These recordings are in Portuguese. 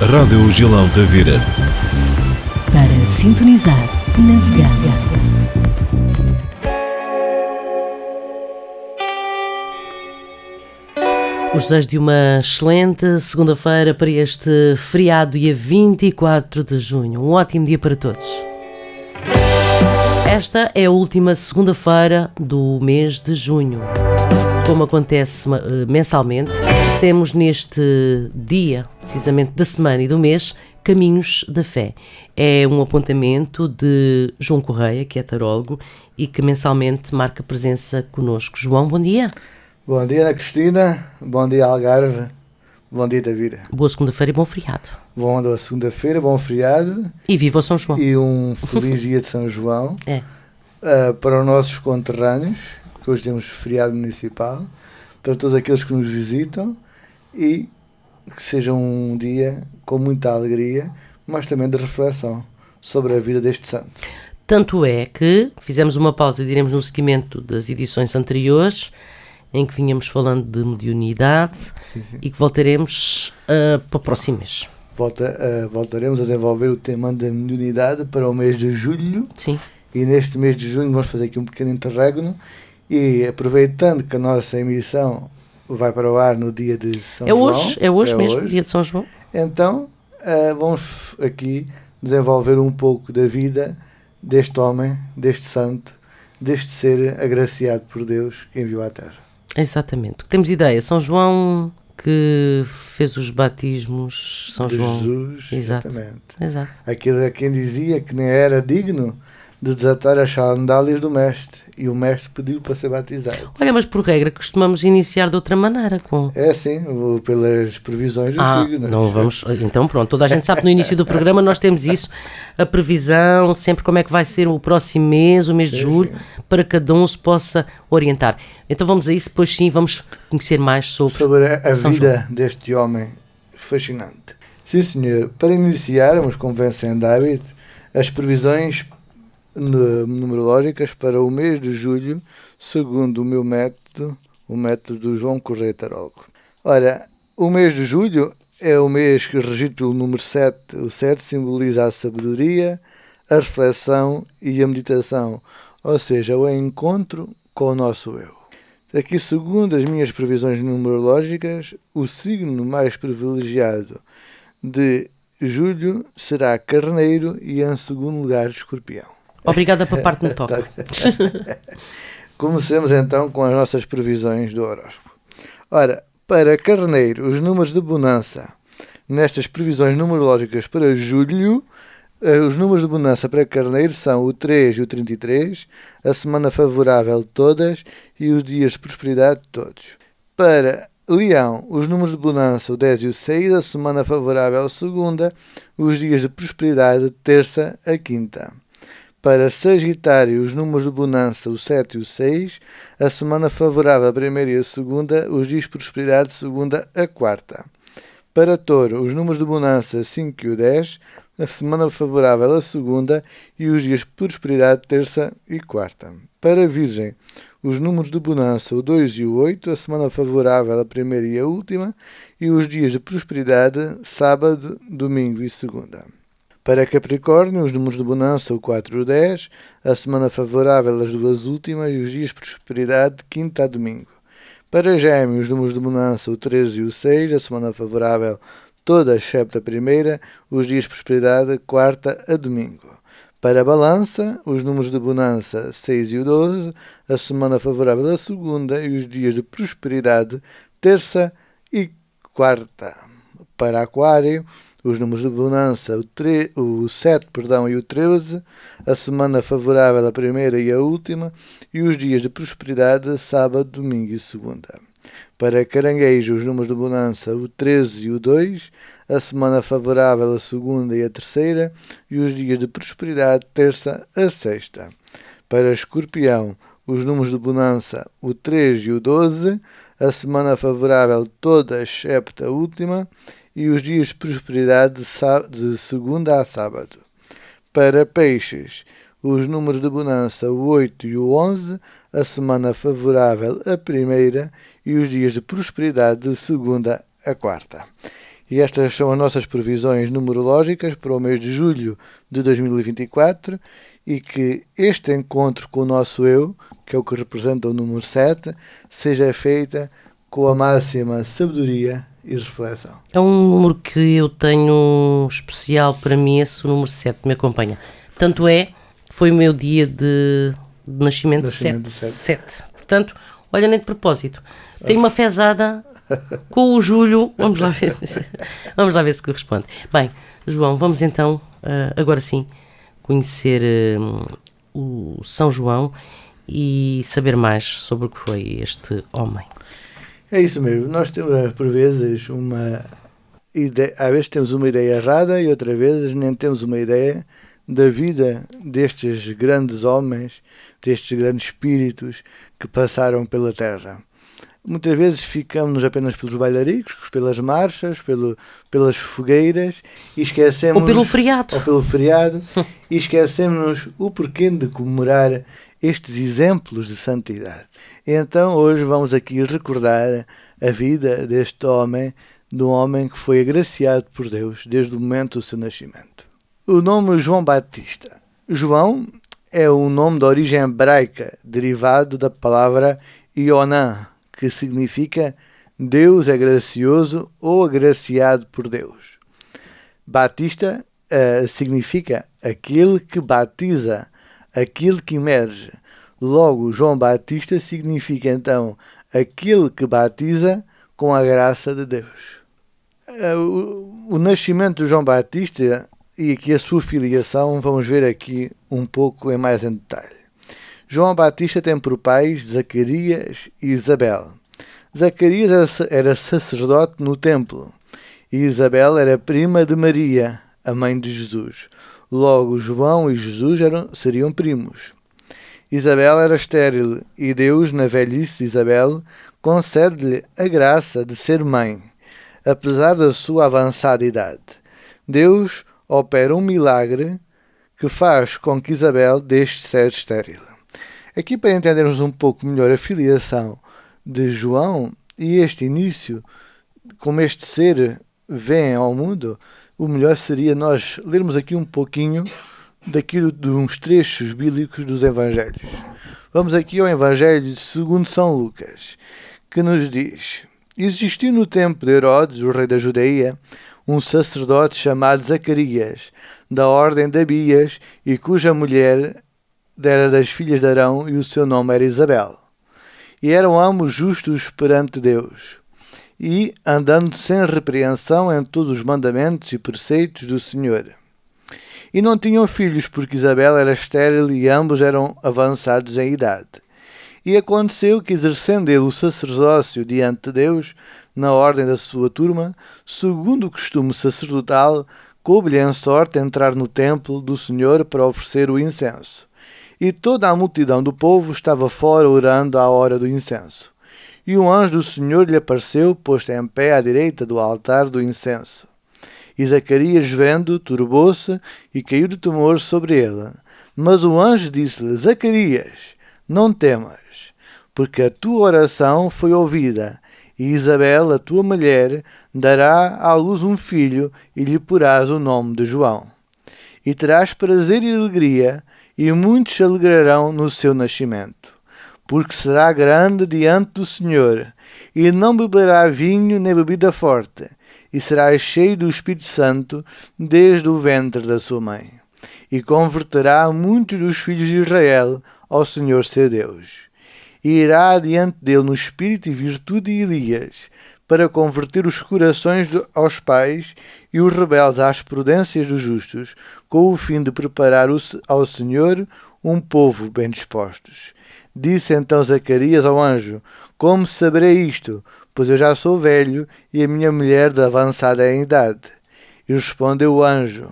Rádio Gilão da Vira. Para sintonizar, navegar. Os desejos de uma excelente segunda-feira para este feriado, dia 24 de junho. Um ótimo dia para todos. Esta é a última segunda-feira do mês de junho. Como acontece mensalmente, temos neste dia, precisamente da semana e do mês, Caminhos da Fé. É um apontamento de João Correia, que é tarólogo e que mensalmente marca presença connosco. João, bom dia. Bom dia, Ana Cristina. Bom dia, Algarve. Bom dia, Tavira. Boa segunda-feira e bom feriado. Boa segunda-feira, bom feriado. E viva o São João. E um feliz dia de São João. Para os nossos conterrâneos, que hoje temos feriado municipal, para todos aqueles que nos visitam e que seja um dia com muita alegria, mas também de reflexão sobre a vida deste santo. Tanto é que fizemos uma pausa e diremos no seguimento das edições anteriores, em que vinhamos falando de mediunidade, sim. E que voltaremos para o próximo mês. Voltaremos a desenvolver o tema da mediunidade para o mês de julho. Sim. E neste mês de junho vamos fazer aqui um pequeno interregno e aproveitando que a nossa emissão vai para o ar no dia de São João. É hoje mesmo, dia de São João. Então vamos aqui desenvolver um pouco da vida deste homem, deste santo, deste ser agraciado por Deus que enviou à Terra. Exatamente. Temos ideia, São João que fez os batismos, São de João. Jesus, exatamente. Exato. Aquele a quem dizia que nem era digno de desatar as sandálias do mestre, e o mestre pediu para ser batizado. Olha, mas por regra costumamos iniciar de outra maneira. É sim, pelas previsões dos signos. Não vamos. Então pronto, toda a gente sabe que no início do programa nós temos isso, a previsão, sempre como é que vai ser o próximo mês, o mês de julho, sim. Para que cada um se possa orientar. Então vamos a isso, depois sim vamos conhecer mais sobre a vida deste homem fascinante. Sim senhor, para iniciarmos, como vem sendo hábito, as previsões numerológicas para o mês de julho, segundo o meu método, o método do João Correia Tarólogo. Ora, o mês de julho é o mês que regido pelo número 7. O 7 simboliza a sabedoria, a reflexão e a meditação, ou seja, o encontro com o nosso eu. Aqui, segundo as minhas previsões numerológicas, o signo mais privilegiado de julho será Carneiro e, em segundo lugar, Escorpião. Obrigada pela parte que me toca. Comecemos então com as nossas previsões do horóscopo. Ora, para Carneiro, os números de bonança nestas previsões numerológicas para julho, os números de bonança para Carneiro são o 3 e o 33, a semana favorável todas e os dias de prosperidade todos. Para Leão, os números de bonança o 10 e o 6, a semana favorável segunda, os dias de prosperidade terça a quinta. Para Sagitário, os números de bonança, o 7 e o 6, a semana favorável a primeira e a segunda, os dias de prosperidade segunda a quarta. Para Touro, os números de bonança, 5 e o 10, a semana favorável a segunda e os dias de prosperidade terça e quarta. Para Virgem, os números de bonança, o 2 e o 8, a semana favorável a primeira e a última, e os dias de prosperidade sábado, domingo e segunda. Para Capricórnio, os números de bonança, o 4 e o 10, a semana favorável as duas últimas e os dias de prosperidade de quinta a domingo. Para Gêmeos, os números de bonança, o 13 e o 6, a semana favorável todas, exceto a primeira, os dias de prosperidade quarta a domingo. Para Balança, os números de bonança, 6 e o 12, a semana favorável a segunda e os dias de prosperidade terça e quarta. Para Aquário, os números de bonança, o 7 e o 13, a semana favorável a primeira e a última, e os dias de prosperidade, sábado, domingo e segunda. Para Caranguejo, os números de bonança, o 13 e o 2, a semana favorável a segunda e a terceira, e os dias de prosperidade, terça a sexta. Para Escorpião, os números de bonança, o 3 e o 12, a semana favorável toda, excepto a última, e os dias de prosperidade de segunda a sábado. Para Peixes, os números de bonança, o 8 e o 11, a semana favorável a primeira e os dias de prosperidade de segunda a quarta. E estas são as nossas previsões numerológicas para o mês de julho de 2024 e que este encontro com o nosso eu, que é o que representa o número 7, seja feita com a máxima sabedoria e reflexão. É um número que eu tenho especial para mim, esse número 7 me acompanha. Tanto é, foi o meu dia de nascimento 7. Portanto, olha, nem de propósito. Tenho uma fezada com o Júlio. Vamos lá ver se corresponde. Bem, João, vamos então, agora sim, conhecer o São João e saber mais sobre o que foi este homem. É isso mesmo. Nós temos, por vezes, uma ideia. Às vezes temos uma ideia errada e outras vezes nem temos uma ideia da vida destes grandes homens, destes grandes espíritos que passaram pela Terra. Muitas vezes ficamos apenas pelos bailaricos, pelas marchas, pelas fogueiras e esquecemos... Ou pelo feriado. E esquecemos o porquê de comemorar estes exemplos de santidade. Então hoje vamos aqui recordar a vida deste homem, de um homem que foi agraciado por Deus desde o momento do seu nascimento. O nome João Batista. João é um nome de origem hebraica, derivado da palavra Ionã, que significa Deus é gracioso ou agraciado por Deus. Batista significa aquele que batiza, aquele que emerge. Logo, João Batista significa então aquele que batiza com a graça de Deus. O nascimento de João Batista e aqui a sua filiação vamos ver aqui um pouco mais em detalhe. João Batista tem por pais Zacarias e Isabel. Zacarias era sacerdote no templo e Isabel era prima de Maria, a mãe de Jesus. Logo, João e Jesus seriam primos. Isabel era estéril e Deus, na velhice de Isabel, concede-lhe a graça de ser mãe, apesar da sua avançada idade. Deus opera um milagre que faz com que Isabel deixe de ser estéril. Aqui, para entendermos um pouco melhor a filiação de João e este início, como este ser vem ao mundo, o melhor seria nós lermos aqui um pouquinho daquilo de uns trechos bíblicos dos Evangelhos. Vamos aqui ao Evangelho segundo São Lucas, que nos diz: existiu no tempo de Herodes, o rei da Judeia, um sacerdote chamado Zacarias, da ordem de Abias, e cuja mulher era das filhas de Arão, e o seu nome era Isabel. E eram ambos justos perante Deus, e andando sem repreensão em todos os mandamentos e preceitos do Senhor. E não tinham filhos, porque Isabel era estéril e ambos eram avançados em idade. E aconteceu que, exercendo ele o sacerdócio diante de Deus, na ordem da sua turma, segundo o costume sacerdotal, coube-lhe em sorte entrar no templo do Senhor para oferecer o incenso. E toda a multidão do povo estava fora orando à hora do incenso. E um anjo do Senhor lhe apareceu, posto em pé à direita do altar do incenso. E Zacarias, vendo, turbou-se e caiu de temor sobre ele. Mas o anjo disse-lhe: Zacarias, não temas, porque a tua oração foi ouvida, e Isabel, a tua mulher, dará à luz um filho, e lhe porás o nome de João. E terás prazer e alegria, e muitos se alegrarão no seu nascimento, porque será grande diante do Senhor, e não beberá vinho nem bebida forte, e será cheio do Espírito Santo desde o ventre da sua mãe. E converterá muitos dos filhos de Israel ao Senhor seu Deus. E irá diante dele no espírito e virtude de Elias, para converter os corações aos pais e os rebeldes às prudências dos justos, com o fim de preparar ao Senhor um povo bem dispostos. Disse então Zacarias ao anjo: como saberei isto? Pois eu já sou velho e a minha mulher de avançada em idade. E respondeu o anjo: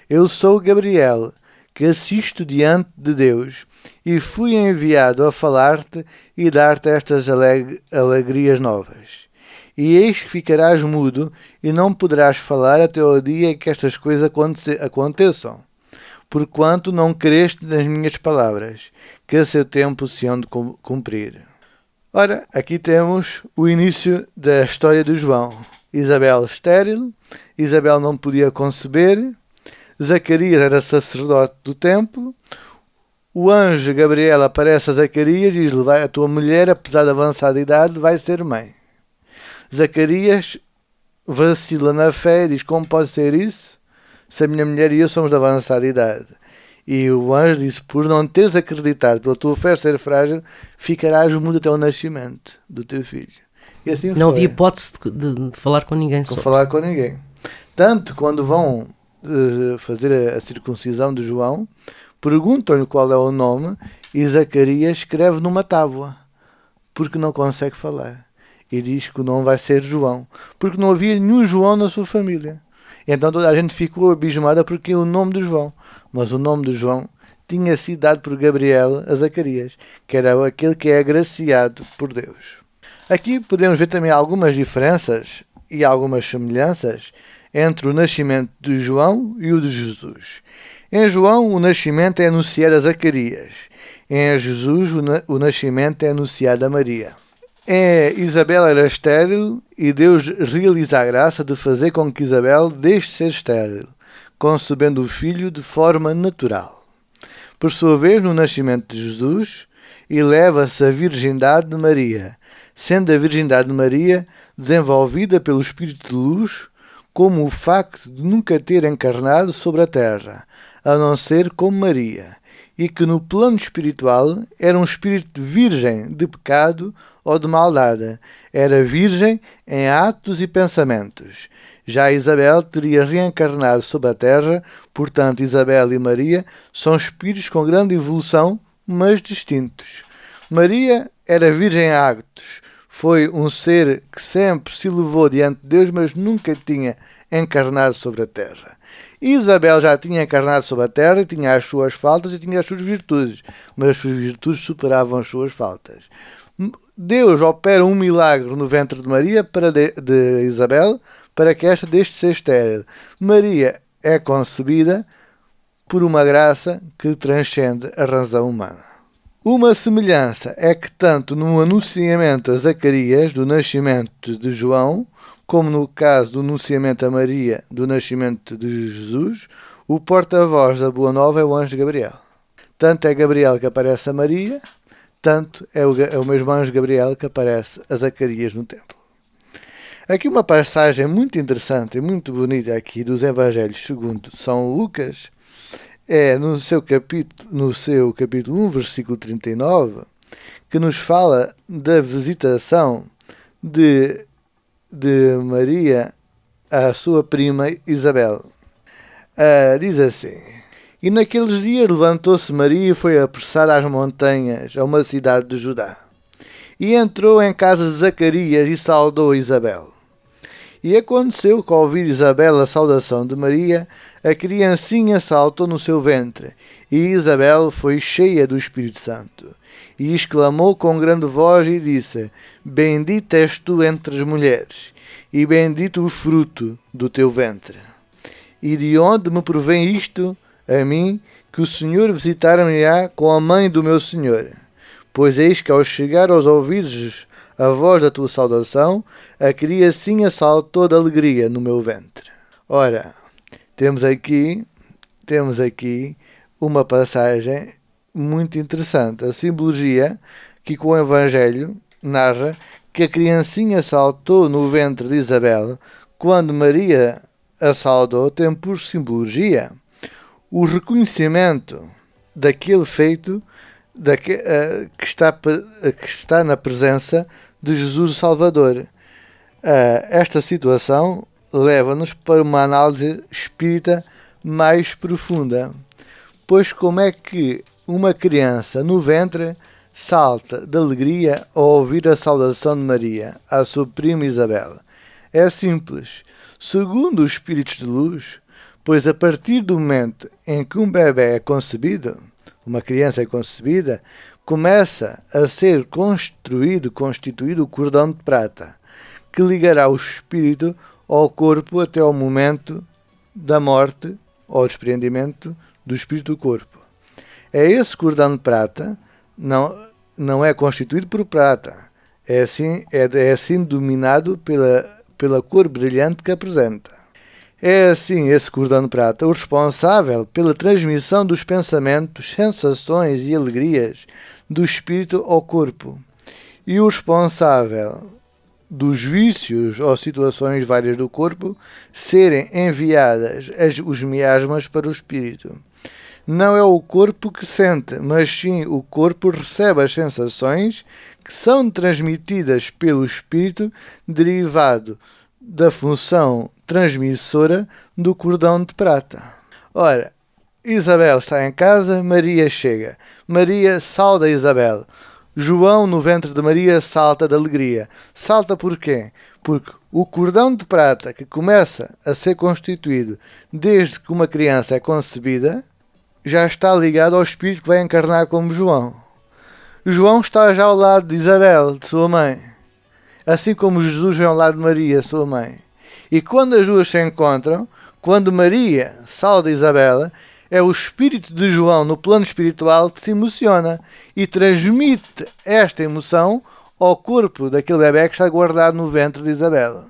eu sou Gabriel, que assisto diante de Deus, e fui enviado a falar-te e dar-te estas alegrias novas. E eis que ficarás mudo e não poderás falar até ao dia em que estas coisas aconteçam, porquanto não creste nas minhas palavras, que a seu tempo se hão de cumprir. Ora, aqui temos o início da história de João. Isabel estéril, Isabel não podia conceber, Zacarias era sacerdote do templo, o anjo Gabriel aparece a Zacarias e diz-lhe: a tua mulher, apesar de avançada idade, vai ser mãe. Zacarias vacila na fé e diz: como pode ser isso, se a minha mulher e eu somos de avançada idade? E o anjo disse: por não teres acreditado, pela tua fé ser frágil, ficarás mudo até o nascimento do teu filho. E assim Não foi. havia hipótese de falar com ninguém sobre. Falar com ninguém. Tanto quando vão fazer a circuncisão de João, perguntam-lhe qual é o nome e Zacarias escreve numa tábua, porque não consegue falar. E diz que o nome vai ser João, porque não havia nenhum João na sua família. Então toda a gente ficou abismada porque o nome de João. Mas o nome de João tinha sido dado por Gabriel a Zacarias, que era aquele que é agraciado por Deus. Aqui podemos ver também algumas diferenças e algumas semelhanças entre o nascimento de João e o de Jesus. Em João, o nascimento é anunciado a Zacarias. Em Jesus, o nascimento é anunciado a Maria. Isabel era estéril e Deus realiza a graça de fazer com que Isabel deixe de ser estéril, concebendo o filho de forma natural. Por sua vez, no nascimento de Jesus, eleva-se a virgindade de Maria, sendo a virgindade de Maria desenvolvida pelo Espírito de luz, como o facto de nunca ter encarnado sobre a terra, a não ser como Maria, e que no plano espiritual era um espírito virgem de pecado ou de maldade. Era virgem em atos e pensamentos. Já Isabel teria reencarnado sobre a terra, portanto Isabel e Maria são espíritos com grande evolução, mas distintos. Maria era virgem em atos. Foi um ser que sempre se elevou diante de Deus, mas nunca tinha encarnado sobre a terra. Isabel já tinha encarnado sobre a terra e tinha as suas faltas e tinha as suas virtudes, mas as suas virtudes superavam as suas faltas. Deus opera um milagre no ventre de Maria de Isabel para que esta deixe de ser estéril. Maria é concebida por uma graça que transcende a razão humana. Uma semelhança é que tanto no anunciamento a Zacarias do nascimento de João, como no caso do anunciamento a Maria do nascimento de Jesus, o porta-voz da Boa Nova é o anjo Gabriel. Tanto é Gabriel que aparece a Maria, tanto é o mesmo anjo Gabriel que aparece a Zacarias no templo. Aqui uma passagem muito interessante e muito bonita aqui dos Evangelhos segundo São Lucas, é no seu capítulo 1, versículo 39, que nos fala da visitação de Maria à sua prima Isabel. Diz assim: e naqueles dias levantou-se Maria e foi apressar às montanhas, a uma cidade de Judá. E entrou em casa de Zacarias e saudou Isabel. E aconteceu que, ao ouvir Isabel a saudação de Maria, a criancinha saltou no seu ventre, e Isabel foi cheia do Espírito Santo. E exclamou com grande voz e disse: bendita és tu entre as mulheres, e bendito o fruto do teu ventre. E de onde me provém isto a mim, que o Senhor visitar-me-á com a mãe do meu Senhor? Pois eis que, ao chegar aos ouvidos a voz da tua saudação, a criancinha saltou de alegria no meu ventre. Ora, temos aqui uma passagem muito interessante. A simbologia que com o Evangelho narra que a criancinha saltou no ventre de Isabel quando Maria a saudou, tem por simbologia o reconhecimento daquele feito que está na presença de Jesus o Salvador. Esta situação leva-nos para uma análise espírita mais profunda. Pois como é que uma criança no ventre salta de alegria ao ouvir a saudação de Maria à sua prima Isabel? É simples. Segundo os espíritos de luz, pois a partir do momento em que um bebê é concebido, uma criança é concebida, começa a ser constituído o cordão de prata, que ligará o espírito ao corpo até ao momento da morte ou desprendimento do espírito do corpo. Esse cordão de prata não é constituído por prata, é assim dominado pela cor brilhante que apresenta. É assim esse cordão de prata o responsável pela transmissão dos pensamentos, sensações e alegrias do espírito ao corpo, e o responsável dos vícios ou situações várias do corpo serem enviadas os miasmas para o espírito. Não é o corpo que sente, mas sim o corpo recebe as sensações que são transmitidas pelo espírito, derivado da função transmissora do cordão de prata. Ora, Isabel está em casa, Maria chega. Maria sauda Isabel. João, no ventre de Maria, salta de alegria. Salta por quê? Porque o cordão de prata que começa a ser constituído desde que uma criança é concebida já está ligado ao espírito que vai encarnar como João. João está já ao lado de Isabel, de sua mãe. Assim como Jesus vem ao lado de Maria, sua mãe. E quando as duas se encontram, quando Maria sauda Isabela, é o espírito de João no plano espiritual que se emociona e transmite esta emoção ao corpo daquele bebé que está guardado no ventre de Isabela.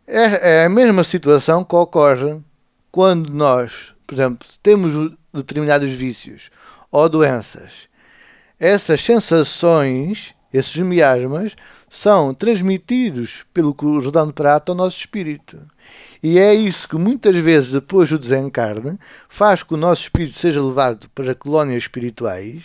É a mesma situação que ocorre quando nós, por exemplo, temos determinados vícios ou doenças. Essas sensações, esses miasmas, são transmitidos pelo cordão de prata ao nosso espírito. E é isso que muitas vezes, depois do desencarne, faz que o nosso espírito seja levado para colónias espirituais,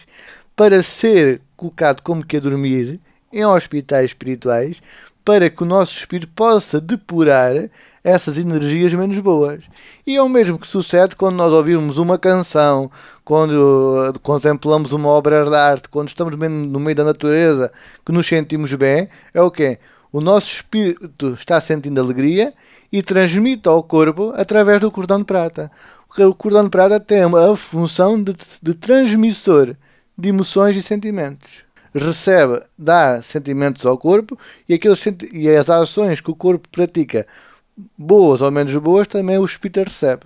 para ser colocado como que a dormir em hospitais espirituais, para que o nosso espírito possa depurar essas energias menos boas. E é o mesmo que sucede quando nós ouvirmos uma canção, quando contemplamos uma obra de arte, quando estamos no meio da natureza, que nos sentimos bem. É o quê? O nosso espírito está sentindo alegria e transmite ao corpo através do cordão de prata. O cordão de prata tem a função de transmissor de emoções e sentimentos. Recebe, dá sentimentos ao corpo e as ações que o corpo pratica, boas ou menos boas, também o espírito recebe.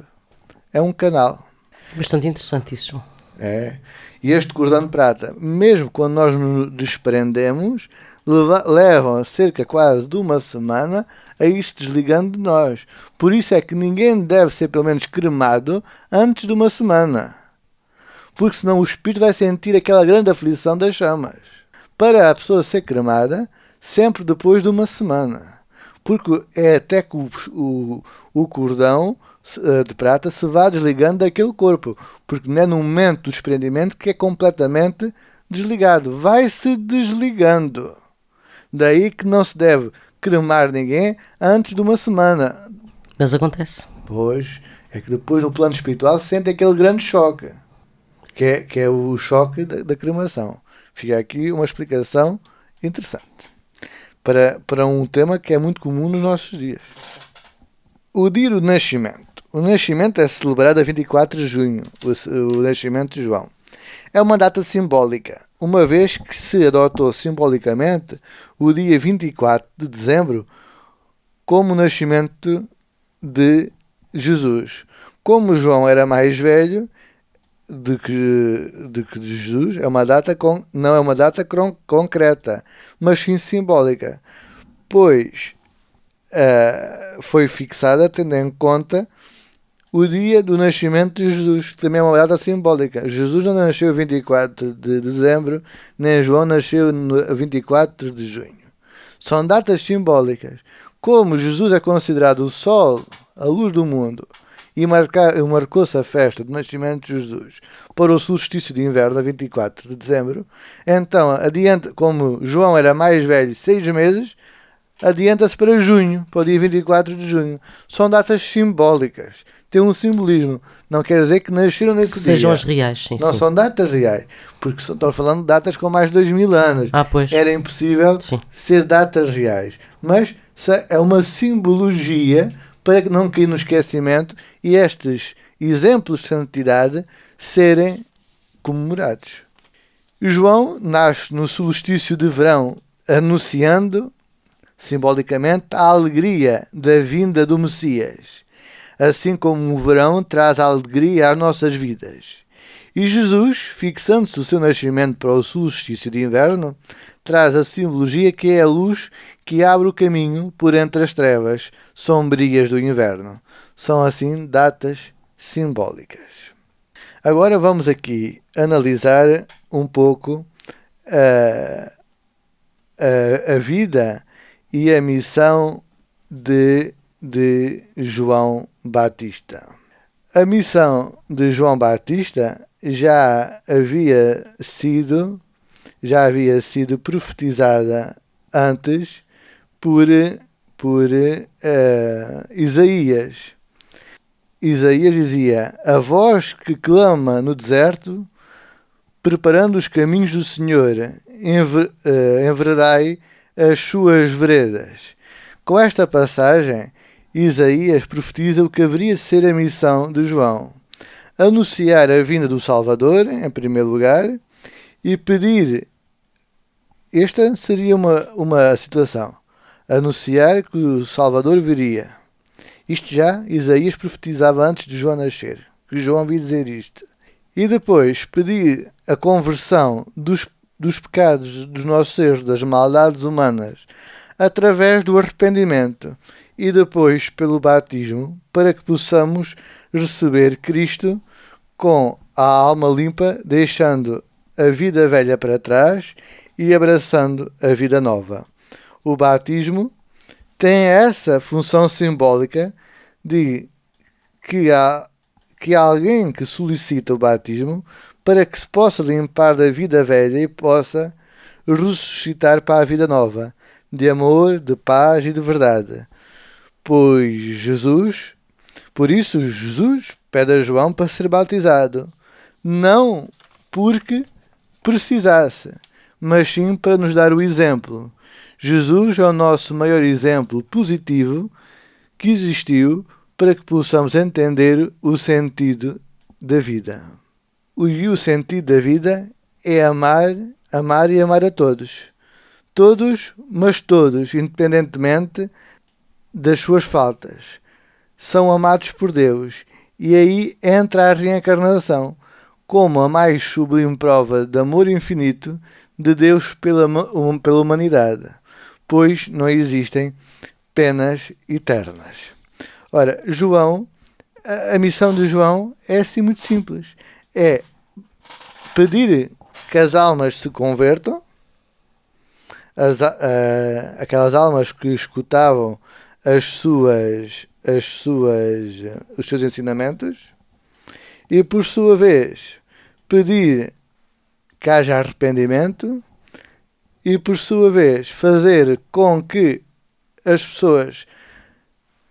É um canal. Bastante interessante isso. É. E este cordão de prata, mesmo quando nós nos desprendemos, levam cerca quase de uma semana a ir se desligando de nós. Por isso é que ninguém deve ser pelo menos cremado antes de uma semana. Porque senão o espírito vai sentir aquela grande aflição das chamas. Para a pessoa ser cremada, sempre depois de uma semana. Porque é até que o cordão de prata se vá desligando daquele corpo. Porque não é no momento do desprendimento que é completamente desligado. Vai-se desligando. Daí que não se deve cremar ninguém antes de uma semana. Mas acontece. Pois, é que depois no plano espiritual se sente aquele grande choque. Que é o choque da cremação. Fica aqui uma explicação interessante para um tema que é muito comum nos nossos dias. O dia do nascimento. O nascimento é celebrado a 24 de junho, o nascimento de João. É uma data simbólica, uma vez que se adotou simbolicamente o dia 24 de dezembro como o nascimento de Jesus. Como João era mais velho de que de Jesus, é uma data não é uma data concreta, mas sim simbólica, pois foi fixada tendo em conta o dia do nascimento de Jesus, que também é uma data simbólica. Jesus não nasceu 24 de dezembro, nem João nasceu no 24 de junho. São datas simbólicas. Como Jesus é considerado o sol, a luz do mundo, e marcou-se a festa do nascimento de Jesus para o solstício de inverno, a 24 de dezembro, então, como João era mais velho, 6 meses, adianta-se para junho, para o dia 24 de junho. São datas simbólicas, têm um simbolismo. Não quer dizer que nasceram nesse dia. Sejam as reais, sim. Não sim. são datas reais, porque estamos falando de datas com mais de 2000 anos. Pois. Era impossível ser datas reais. Mas é uma simbologia para que não caia no esquecimento e estes exemplos de santidade serem comemorados. João nasce no solstício de verão, anunciando simbolicamente a alegria da vinda do Messias, assim como o verão traz a alegria às nossas vidas. E Jesus, fixando-se o seu nascimento para o solstício de inverno, traz a simbologia que é a luz que abre o caminho por entre as trevas sombrias do inverno. São assim datas simbólicas. Agora vamos aqui analisar um pouco a vida e a missão de João Batista. A missão de João Batista já havia sido profetizada antes por Isaías. Isaías dizia: a voz que clama no deserto, preparando os caminhos do Senhor, enveredai as suas veredas. Com esta passagem, Isaías profetiza o que haveria de ser a missão de João: anunciar a vinda do Salvador, em primeiro lugar, e pedir. Esta seria uma situação: anunciar que o Salvador viria. Isto já Isaías profetizava antes de João nascer, que João viu dizer isto. E depois pedir a conversão dos pecados, dos nossos erros, das maldades humanas, através do arrependimento e depois pelo batismo, para que possamos receber Cristo com a alma limpa, deixando a vida velha para trás e abraçando a vida nova. O batismo tem essa função simbólica de que há alguém que solicita o batismo para que se possa limpar da vida velha e possa ressuscitar para a vida nova, de amor, de paz e de verdade. Por isso Jesus pede a João para ser batizado, não porque precisasse, mas sim para nos dar o exemplo. Jesus é o nosso maior exemplo positivo que existiu para que possamos entender o sentido da vida. E o sentido da vida é amar e amar a todos. Todos, mas todos, independentemente das suas faltas, são amados por Deus. E aí entra a reencarnação, como a mais sublime prova de amor infinito de Deus pela humanidade, pois não existem penas eternas. Ora, a missão de João é assim muito simples. É pedir que as almas se convertam, aquelas almas que escutavam os seus ensinamentos, e por sua vez pedir que haja arrependimento e por sua vez fazer com que as pessoas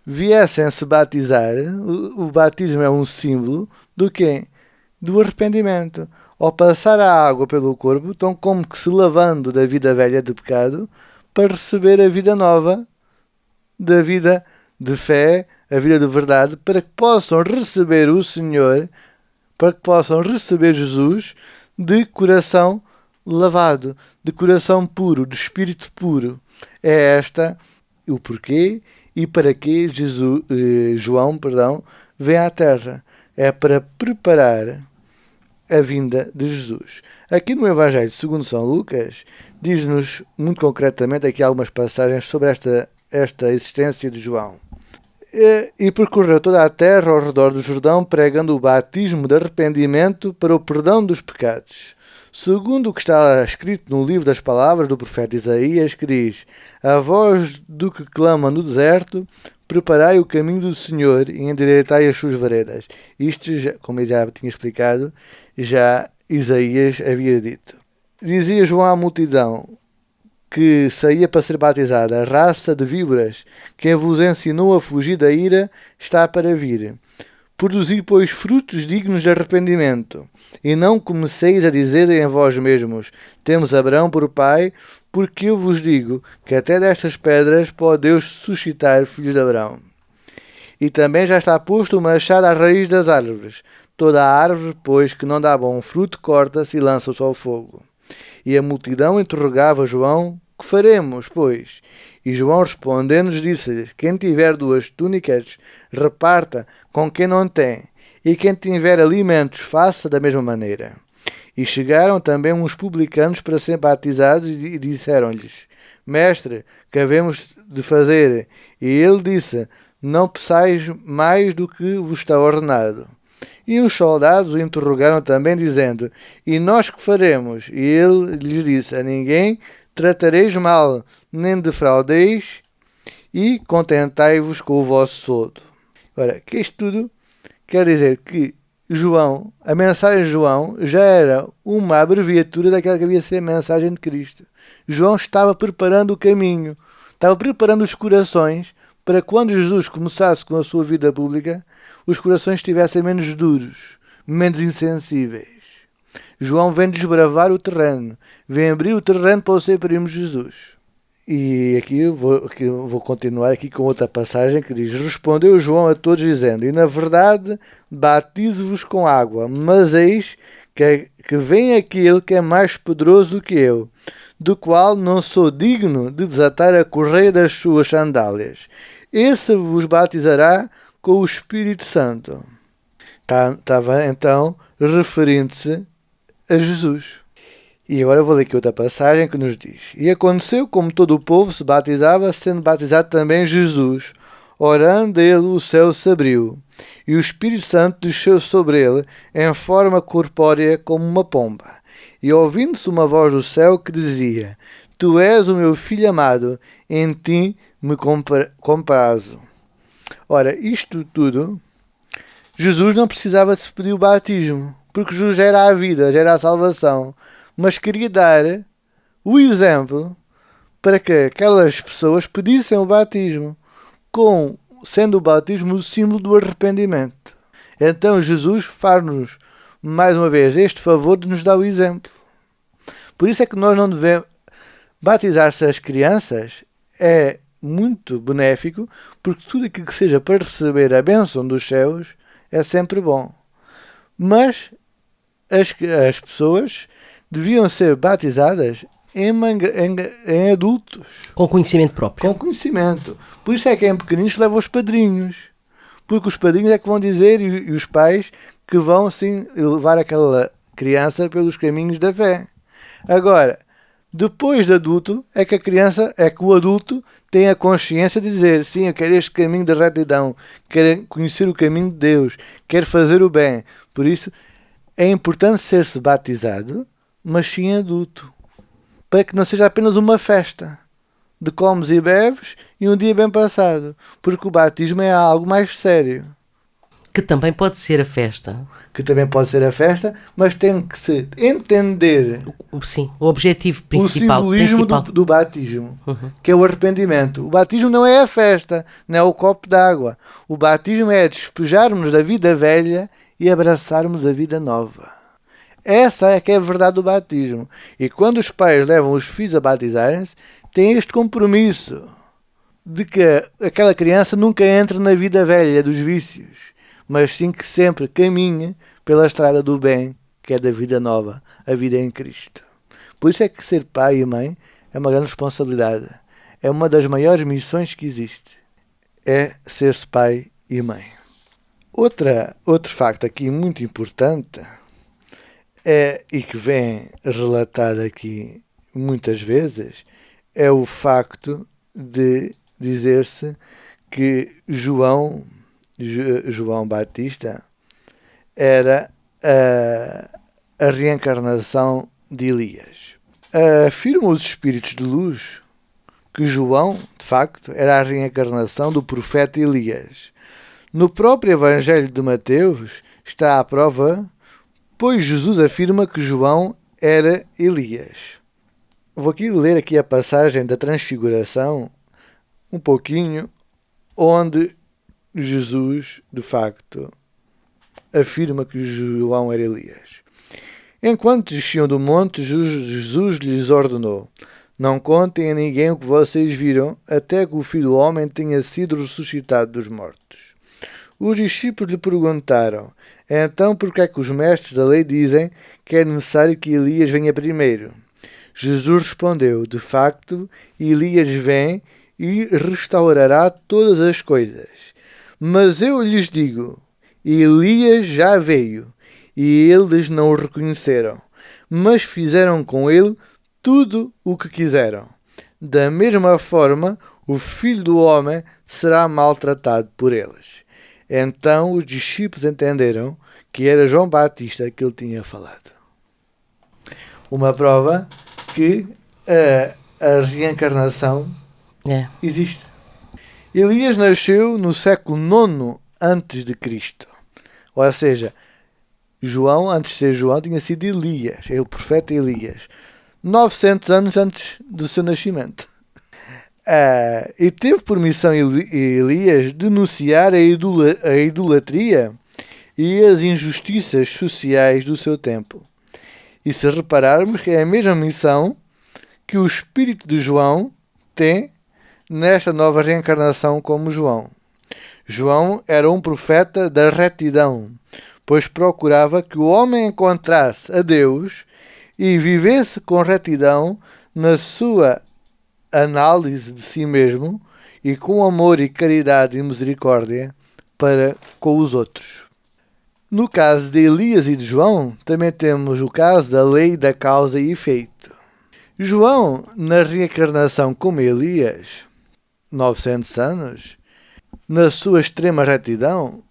viessem a se batizar. O batismo é um símbolo do quê? Do arrependimento. Ao passar a água pelo corpo, estão como que se lavando da vida velha de pecado para receber a vida nova, da vida de fé, a vida de verdade, para que possam receber o Senhor, para que possam receber Jesus de coração lavado, de coração puro, de espírito puro. É esta o porquê e para que João vem à Terra. É para preparar a vinda de Jesus. Aqui no Evangelho segundo São Lucas, diz-nos muito concretamente aqui algumas passagens sobre esta existência de João. E percorreu toda a terra ao redor do Jordão, pregando o batismo de arrependimento para o perdão dos pecados. Segundo o que está escrito no livro das palavras do profeta Isaías, que diz: a voz do que clama no deserto, preparai o caminho do Senhor e endireitai as suas veredas. Isto, como eu já tinha explicado, já Isaías havia dito. Dizia João à multidão que saía para ser batizada: a raça de víboras, quem vos ensinou a fugir da ira, está para vir. Produzi, pois, frutos dignos de arrependimento, e não comeceis a dizer em vós mesmos: temos Abraão por pai, porque eu vos digo que até destas pedras pode Deus suscitar filhos de Abraão. E também já está posto o machado à raiz das árvores. Toda a árvore, pois, que não dá bom fruto, corta-se e lança-se ao fogo. E a multidão interrogava João: que faremos, pois? E João respondendo-lhes disse-lhes: quem tiver 2 túnicas, reparta com quem não tem, e quem tiver alimentos faça da mesma maneira. E chegaram também uns publicanos para serem batizados e disseram-lhes: Mestre, que havemos de fazer? E ele disse: Não peçais mais do que vos está ordenado. E os soldados o interrogaram também, dizendo: E nós que faremos? E ele lhes disse: A ninguém tratareis mal, nem defraudeis, e contentai-vos com o vosso soldo. Ora, que isto tudo quer dizer que João, a mensagem de João, já era uma abreviatura daquela que havia de ser a mensagem de Cristo. João estava preparando o caminho, estava preparando os corações para quando Jesus começasse com a sua vida pública, os corações estivessem menos duros, menos insensíveis. João vem desbravar o terreno, vem abrir o terreno para o seu primo Jesus. E aqui eu vou continuar aqui com outra passagem que diz: Respondeu João a todos dizendo: E na verdade batizo-vos com água, mas eis que vem aquele que é mais poderoso do que eu, do qual não sou digno de desatar a correia das suas sandálias. Esse vos batizará com o Espírito Santo. Estava então referindo-se a Jesus. E agora vou ler aqui outra passagem que nos diz: E aconteceu como todo o povo se batizava, sendo batizado também Jesus. Orando ele, o céu se abriu, e o Espírito Santo desceu sobre ele, em forma corpórea como uma pomba. E ouvindo-se uma voz do céu que dizia: Tu és o meu filho amado, em ti me comprazo. Ora, isto tudo, Jesus não precisava de se pedir o batismo, porque Jesus já era a vida, já era a salvação. Mas queria dar o exemplo para que aquelas pessoas pedissem o batismo, sendo o batismo o símbolo do arrependimento. Então Jesus faz-nos, mais uma vez, este favor de nos dar o exemplo. Por isso é que nós não devemos batizar-se as crianças, é muito benéfico, porque tudo aquilo que seja para receber a bênção dos céus é sempre bom. Mas as pessoas deviam ser batizadas em adultos. Com conhecimento próprio. Com conhecimento. Por isso é que em pequeninos levam os padrinhos. Porque os padrinhos é que vão dizer, e os pais, que vão sim levar aquela criança pelos caminhos da fé. Agora, depois de adulto, é que o adulto tem a consciência de dizer: sim, eu quero este caminho da retidão, quero conhecer o caminho de Deus, quero fazer o bem. Por isso, é importante ser-se batizado, mas sim adulto, para que não seja apenas uma festa de comes e bebes e um dia bem passado, porque o batismo é algo mais sério. Que também pode ser a festa. Mas tem que se entender Sim, o objetivo principal. O simbolismo do batismo, que é o arrependimento. O batismo não é a festa, não é o copo d'água. O batismo é despejarmos da vida velha e abraçarmos a vida nova. Essa é que é a verdade do batismo. E quando os pais levam os filhos a batizarem-se, têm este compromisso de que aquela criança nunca entre na vida velha dos vícios, mas sim que sempre caminhe pela estrada do bem, que é da vida nova, a vida em Cristo. Por isso é que ser pai e mãe é uma grande responsabilidade. É uma das maiores missões que existe. É ser-se pai e mãe. Outro facto aqui muito importante e que vem relatado aqui muitas vezes, é o facto de dizer-se que João Batista era a reencarnação de Elias. Afirmam os espíritos de luz que João, de facto, era a reencarnação do profeta Elias. No próprio Evangelho de Mateus está a prova, pois Jesus afirma que João era Elias. Vou aqui ler a passagem da Transfiguração, um pouquinho, onde Jesus, de facto, afirma que João era Elias. Enquanto desciam do monte, Jesus lhes ordenou: Não contem a ninguém o que vocês viram, até que o Filho do Homem tenha sido ressuscitado dos mortos. Os discípulos lhe perguntaram: Então, por que é que os mestres da lei dizem que é necessário que Elias venha primeiro? Jesus respondeu: De facto, Elias vem e restaurará todas as coisas. Mas eu lhes digo, Elias já veio, e eles não o reconheceram, mas fizeram com ele tudo o que quiseram. Da mesma forma, o Filho do Homem será maltratado por eles. Então os discípulos entenderam que era João Batista que ele tinha falado. Uma prova que a reencarnação existe. Elias nasceu no século IX a.C. Ou seja, João, antes de ser João, tinha sido Elias, é o profeta Elias, 900 anos antes do seu nascimento. E teve por missão Elias denunciar a idolatria e as injustiças sociais do seu tempo. E se repararmos que é a mesma missão que o espírito de João tem nesta nova reencarnação como João. João era um profeta da retidão, pois procurava que o homem encontrasse a Deus e vivesse com retidão na sua análise de si mesmo e com amor e caridade e misericórdia para com os outros. No caso de Elias e de João, também temos o caso da lei da causa e efeito. João, na reencarnação como Elias, 900 anos, na sua extrema retidão,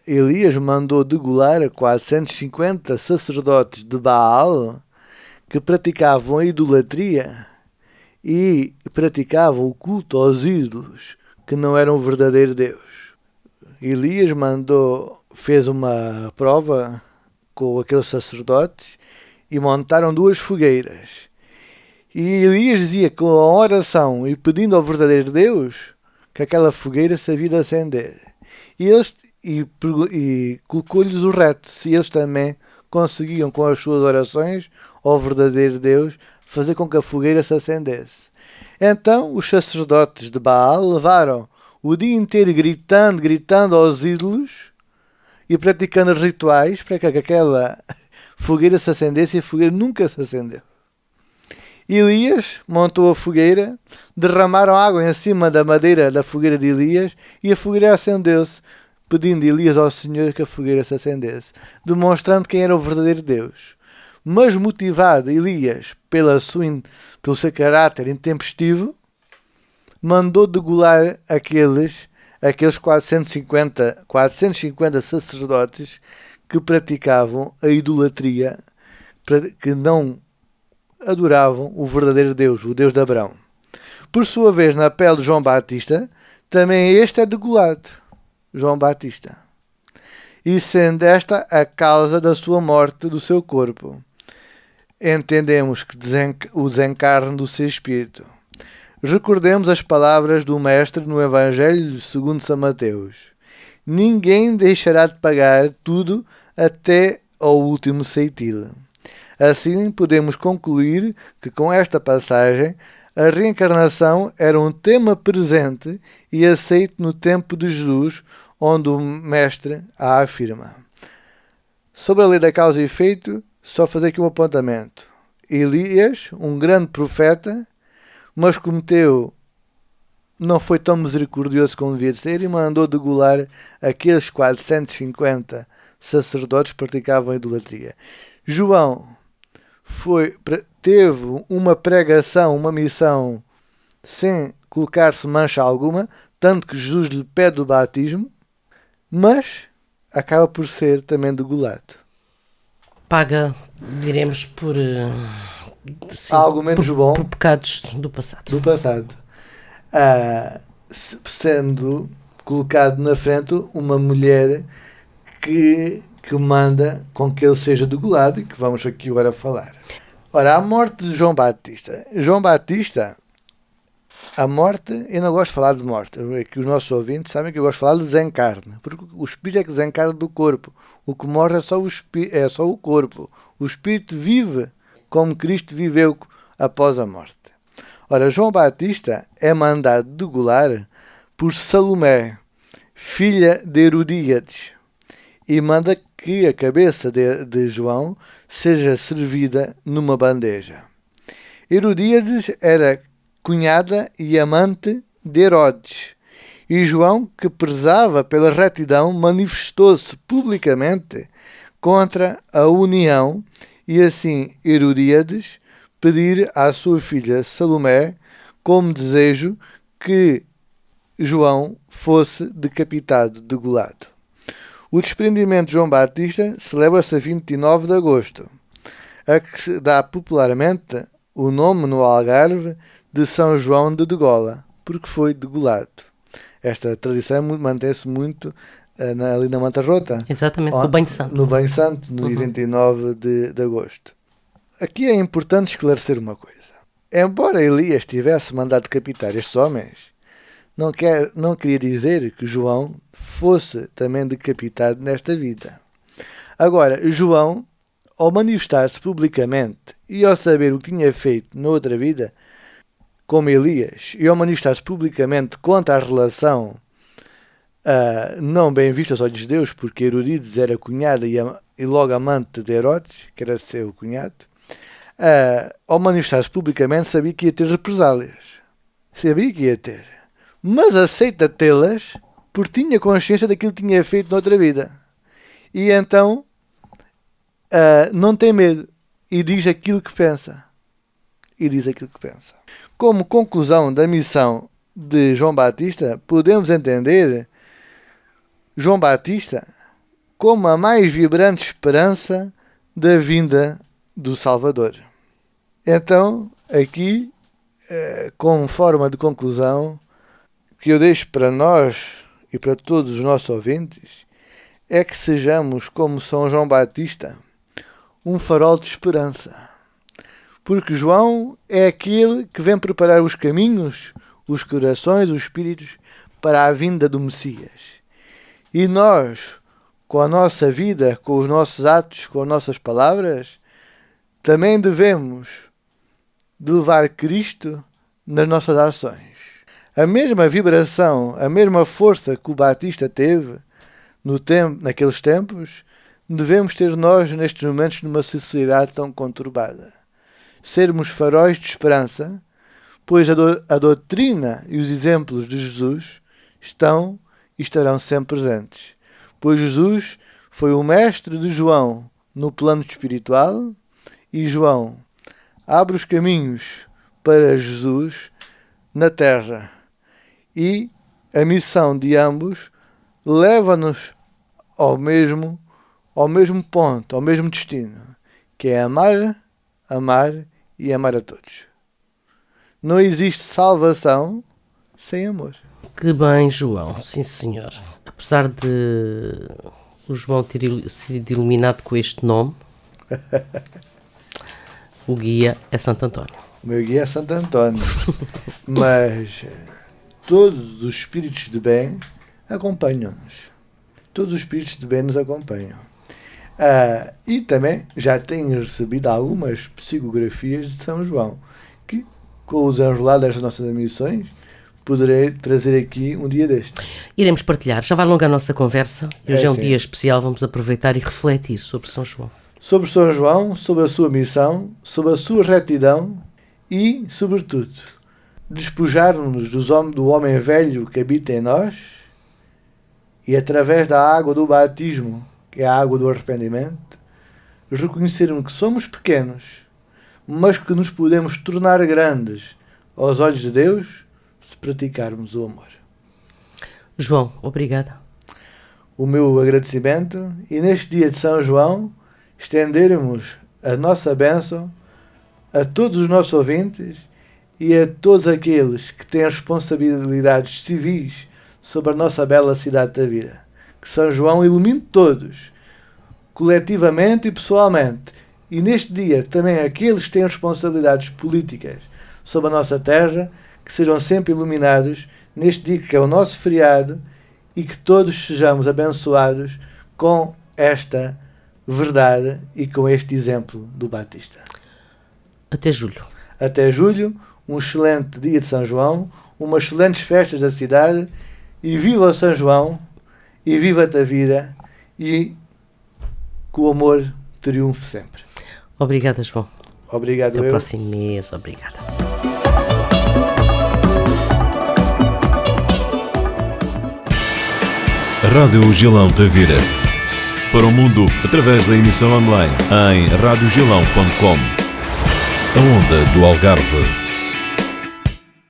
Elias mandou degolar 450 sacerdotes de Baal que praticavam a idolatria e praticavam o culto aos ídolos, que não eram o verdadeiro Deus. Elias fez uma prova com aqueles sacerdotes e montaram 2 fogueiras. E Elias dizia com a oração e pedindo ao verdadeiro Deus que aquela fogueira se havia de acender. E colocou-lhes o reto, se eles também conseguiam com as suas orações ao verdadeiro Deus fazer com que a fogueira se acendesse. Então os sacerdotes de Baal levaram o dia inteiro gritando aos ídolos e praticando rituais para que aquela fogueira se acendesse, e a fogueira nunca se acendeu. Elias montou a fogueira, derramaram água em cima da madeira da fogueira de Elias e a fogueira acendeu-se, pedindo Elias ao Senhor que a fogueira se acendesse, demonstrando quem era o verdadeiro Deus. Mas motivado Elias pelo seu caráter intempestivo, mandou degolar aqueles 450 sacerdotes que praticavam a idolatria, que não adoravam o verdadeiro Deus, o Deus de Abraão. Por sua vez, na pele de João Batista, também este é degolado, João Batista. E sendo esta a causa da sua morte do seu corpo, entendemos que o desencarne do seu espírito. Recordemos as palavras do Mestre no Evangelho segundo São Mateus. Ninguém deixará de pagar tudo até ao último ceitil. Assim, podemos concluir que com esta passagem a reencarnação era um tema presente e aceito no tempo de Jesus, onde o Mestre a afirma. Sobre a lei da causa e efeito, só fazer aqui um apontamento. Elias, um grande profeta, mas não foi tão misericordioso como devia de ser e mandou degolar aqueles 450 sacerdotes que praticavam a idolatria. João teve uma pregação, uma missão sem colocar-se mancha alguma, tanto que Jesus lhe pede o batismo, mas acaba por ser também degolado. Paga, diremos, por algo menos bom, por pecados do passado. Sendo colocado na frente uma mulher que manda com que ele seja degolado, e que vamos aqui agora falar. Ora, a morte de João Batista. João Batista, a morte, eu não gosto de falar de morte, é que os nossos ouvintes sabem que eu gosto de falar de desencarne, porque o espírito é que desencarna do corpo. O que morre é só o corpo. O espírito vive como Cristo viveu após a morte. Ora, João Batista é mandado degolar por Salomé, filha de Herodíades, e manda que a cabeça de João seja servida numa bandeja. Herodíades era cunhada e amante de Herodes, E João, que prezava pela retidão, manifestou-se publicamente contra a união e assim Herodíades pedir à sua filha Salomé como desejo que João fosse decapitado, degolado. O desprendimento de João Batista celebra-se a 29 de agosto, a que se dá popularmente o nome no Algarve de São João de Degola, porque foi degolado. Esta tradição mantém-se muito ali na Manta Rota. Exatamente, no Banho Santo. No Banho Santo, no dia 29 de agosto. Aqui é importante esclarecer uma coisa. Embora Elias tivesse mandado decapitar estes homens, não queria dizer que João fosse também decapitado nesta vida. Agora, João, ao manifestar-se publicamente e ao saber o que tinha feito noutra vida, como Elias, e ao manifestar-se publicamente contra a relação não bem vista aos olhos de Deus, porque Herodíades era cunhada e logo amante de Herodes, que era seu cunhado, ao manifestar-se publicamente sabia que ia ter represálias. Sabia que ia ter. Mas aceita tê-las porque tinha consciência daquilo que tinha feito noutra vida. E então não tem medo e diz aquilo que pensa. Como conclusão da missão de João Batista, podemos entender João Batista como a mais vibrante esperança da vinda do Salvador. Então, aqui, como forma de conclusão, que eu deixo para nós e para todos os nossos ouvintes, é que sejamos como São João Batista, um farol de esperança. Porque João é aquele que vem preparar os caminhos, os corações, os espíritos para a vinda do Messias. E nós, com a nossa vida, com os nossos atos, com as nossas palavras, também devemos de levar Cristo nas nossas ações. A mesma vibração, a mesma força que o Batista teve naqueles tempos, devemos ter nós nestes momentos numa sociedade tão conturbada. Sermos faróis de esperança, pois a doutrina e os exemplos de Jesus estão e estarão sempre presentes. Pois Jesus foi o mestre de João no plano espiritual e João abre os caminhos para Jesus na terra. E a missão de ambos leva-nos ao mesmo ponto, ao mesmo destino, que é amar e amar a todos. Não existe salvação sem amor. Que bem, João, sim senhor. Apesar de o João ter sido iluminado com este nome, o guia é Santo António. O meu guia é Santo António. Mas todos os espíritos de bem acompanham-nos. Todos os espíritos de bem nos acompanham. E também já tenho recebido algumas psicografias de São João, que, com os enrolados destas nossas emissões, poderei trazer aqui um dia destes. Iremos partilhar. Já vai alongar a nossa conversa. Hoje é um sim. dia especial. Vamos aproveitar e refletir sobre São João. Sobre São João, sobre a sua missão, sobre a sua retidão e, sobretudo, despojar-nos do homem velho que habita em nós e, através da água do batismo, que é a água do arrependimento, reconhecermos que somos pequenos, mas que nos podemos tornar grandes aos olhos de Deus se praticarmos o amor. João, obrigada. O meu agradecimento e neste dia de São João estendermos a nossa bênção a todos os nossos ouvintes e a todos aqueles que têm responsabilidades civis sobre a nossa bela cidade da vida. Que São João ilumine todos, coletivamente e pessoalmente. E neste dia também aqueles que têm responsabilidades políticas sobre a nossa terra, que sejam sempre iluminados neste dia que é o nosso feriado e que todos sejamos abençoados com esta verdade e com este exemplo do Batista. Até julho. Até julho, um excelente dia de São João, umas excelentes festas da cidade e viva o São João e viva-te a vida e que o amor triunfe sempre. Obrigada, João. Obrigado. Até o próximo mês. Obrigada. Rádio Gilão Tavira. Para o mundo, através da emissão online em radiogilão.com. A onda do Algarve.